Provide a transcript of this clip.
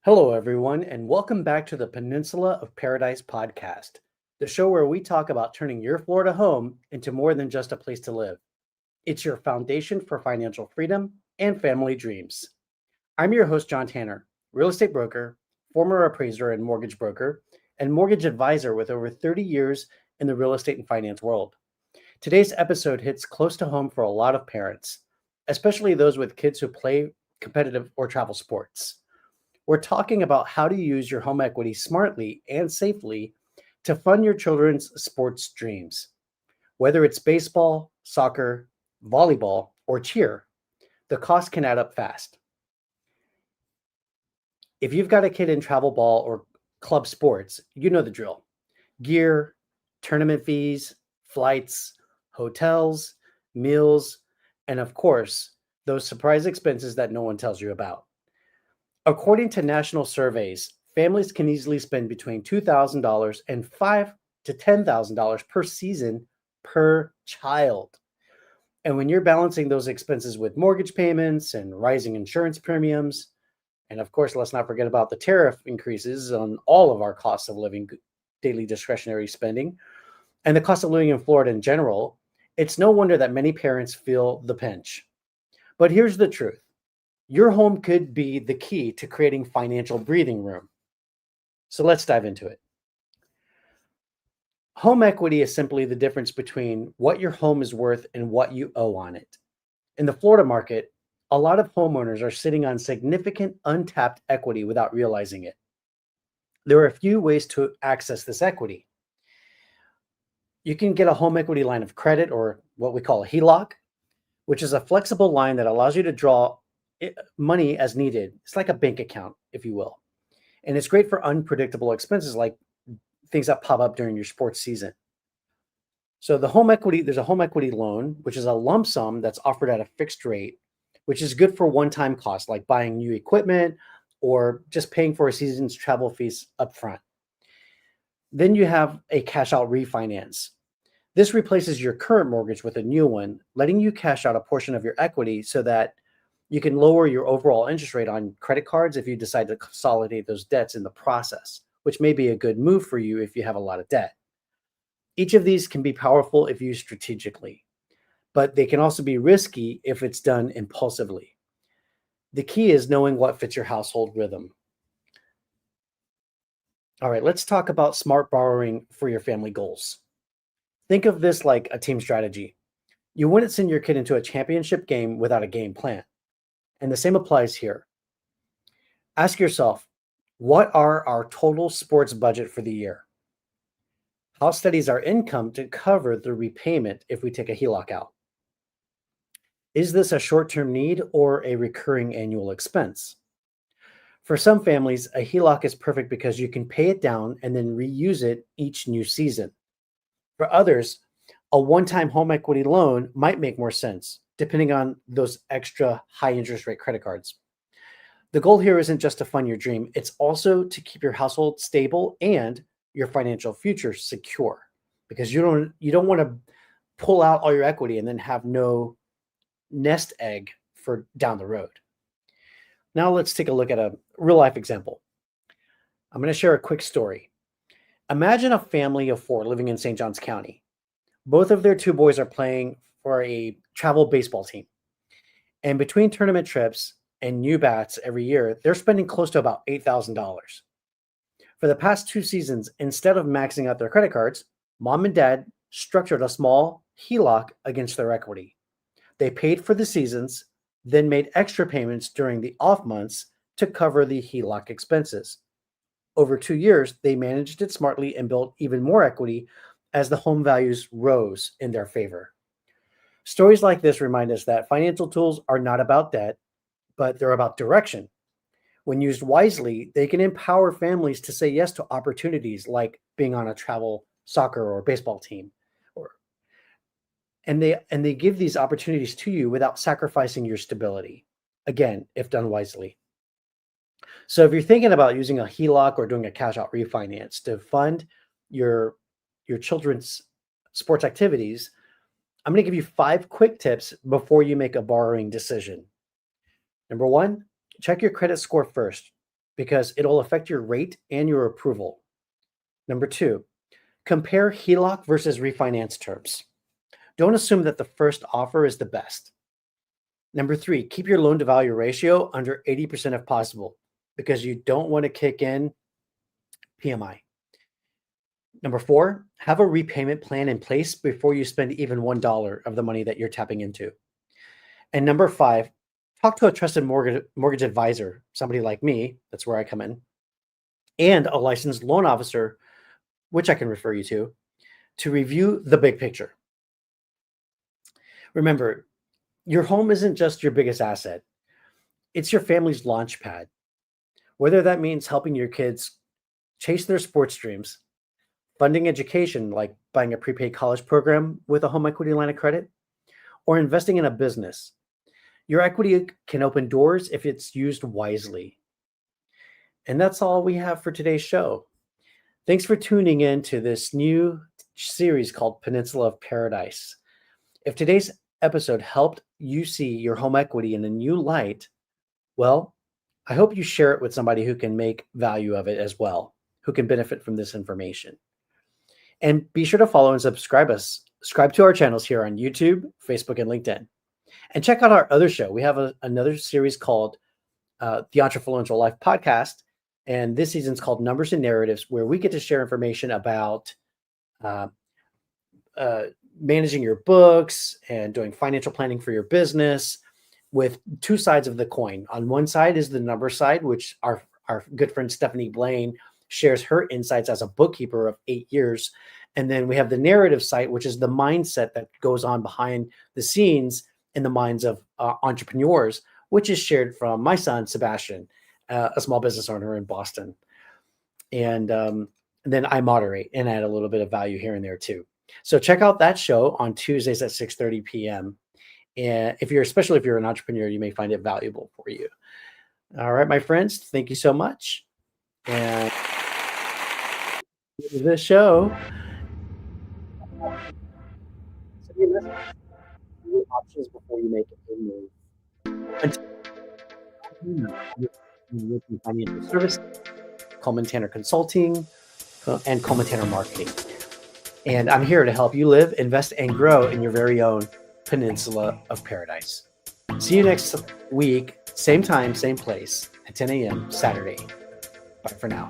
Hello, everyone, and welcome back to the Peninsula of Paradise podcast, the show where we talk about turning your Florida home into more than just a place to live. It's your foundation for financial freedom and family dreams. I'm your host, John Tanner, real estate broker, former appraiser and mortgage broker, and mortgage advisor with over 30 years in the real estate and finance world. Today's episode hits close to home for a lot of parents, especially those with kids who play competitive or travel sports. We're talking about how to use your home equity smartly and safely to fund your children's sports dreams. Whether it's baseball, soccer, volleyball, or cheer, the cost can add up fast. If you've got a kid in travel ball or club sports, you know the drill. Gear, tournament fees, flights, hotels, meals, and of course, those surprise expenses that no one tells you about. According to national surveys, families can easily spend between $2,000 and $5,000 to $10,000 per season per child. And when you're balancing those expenses with mortgage payments and rising insurance premiums, and of course, let's not forget about the tariff increases on all of our costs of living, daily discretionary spending, and the cost of living in Florida in general, it's no wonder that many parents feel the pinch. But here's the truth. Your home could be the key to creating financial breathing room. So let's dive into it. Home equity is simply the difference between what your home is worth and what you owe on it. In the Florida market, a lot of homeowners are sitting on significant untapped equity without realizing it. There are a few ways to access this equity. You can get a home equity line of credit, or what we call a HELOC, which is a flexible line that allows you to draw money as needed. It's like a bank account, if you will. And it's great for unpredictable expenses like things that pop up during your sports season. So there's a home equity loan, which is a lump sum that's offered at a fixed rate, which is good for one-time costs like buying new equipment or just paying for a season's travel fees up front. Then you have a cash out refinance. This replaces your current mortgage with a new one, letting you cash out a portion of your equity so that you can lower your overall interest rate on credit cards if you decide to consolidate those debts in the process, which may be a good move for you if you have a lot of debt. Each of these can be powerful if used strategically, but they can also be risky if it's done impulsively. The key is knowing what fits your household rhythm. All right, let's talk about smart borrowing for your family goals. Think of this like a team strategy. You wouldn't send your kid into a championship game without a game plan. And the same applies here. Ask yourself, what are our total sports budget for the year? How steady is our income to cover the repayment if we take a HELOC out? Is this a short-term need or a recurring annual expense? For some families, a HELOC is perfect because you can pay it down and then reuse it each new season. For others, a one-time home equity loan might make more sense, depending on those extra high interest rate credit cards. The goal here isn't just to fund your dream, it's also to keep your household stable and your financial future secure, because you don't want to pull out all your equity and then have no nest egg for down the road. Now let's take a look at a real life example. I'm going to share a quick story. Imagine a family of 4 living in St. Johns County. Both of their 2 boys are playing for a travel baseball team. And between tournament trips and new bats every year, they're spending close to about $8,000. For the past 2 seasons, instead of maxing out their credit cards, mom and dad structured a small HELOC against their equity. They paid for the seasons, then made extra payments during the off months to cover the HELOC expenses. Over 2 years, they managed it smartly and built even more equity as the home values rose in their favor. Stories like this remind us that financial tools are not about debt, but they're about direction. When used wisely, they can empower families to say yes to opportunities like being on a travel soccer or baseball team. And they give these opportunities to you without sacrificing your stability. Again, if done wisely. So if you're thinking about using a HELOC or doing a cash out refinance to fund your children's sports activities, I'm going to give you 5 quick tips before you make a borrowing decision. Number 1, check your credit score first. because it'll affect your rate and your approval. Number two, compare HELOC versus refinance terms. Don't assume that the first offer is the best. Number three, keep your loan to value ratio under 80% if possible, because you don't want to kick in PMI. Number four, have a repayment plan in place before you spend even $1 of the money that you're tapping into. And number five, talk to a trusted mortgage advisor, somebody like me, that's where I come in, and a licensed loan officer, which I can refer you to review the big picture. Remember, your home isn't just your biggest asset. It's your family's launch pad. Whether that means helping your kids chase their sports dreams, funding education like buying a prepaid college program with a home equity line of credit, or investing in a business, your equity can open doors if it's used wisely. And that's all we have for today's show. Thanks for tuning in to this new series called Peninsula of Paradise. If today's episode helped you see your home equity in a new light, well, I hope you share it with somebody who can make value of it as well, who can benefit from this information. And be sure to follow and subscribe to our channels here on YouTube, Facebook, and LinkedIn. And check out our other show. We have another series called the Entrepreneurial Life Podcast. And this season's called Numbers and Narratives, where we get to share information about managing your books and doing financial planning for your business with two sides of the coin. On one side is the number side, which our good friend Stephanie Blaine shares her insights as a bookkeeper of 8 years. And then we have the narrative side, which is the mindset that goes on behind the scenes in the minds of entrepreneurs, which is shared from my son, Sebastian, a small business owner in Boston. And then I moderate and add a little bit of value here and there too. So check out that show on Tuesdays at 6:30 p.m. And especially if you're an entrepreneur, you may find it valuable for you. All right, my friends, thank you so much. And this show, send me a message. Your options before you make a move. Until then, financial service, Coleman Tanner Consulting, and Coleman Tanner Marketing. And I'm here to help you live, invest, and grow in your very own Peninsula of Paradise. See you next week, same time, same place, at 10 a.m. Saturday. Bye for now.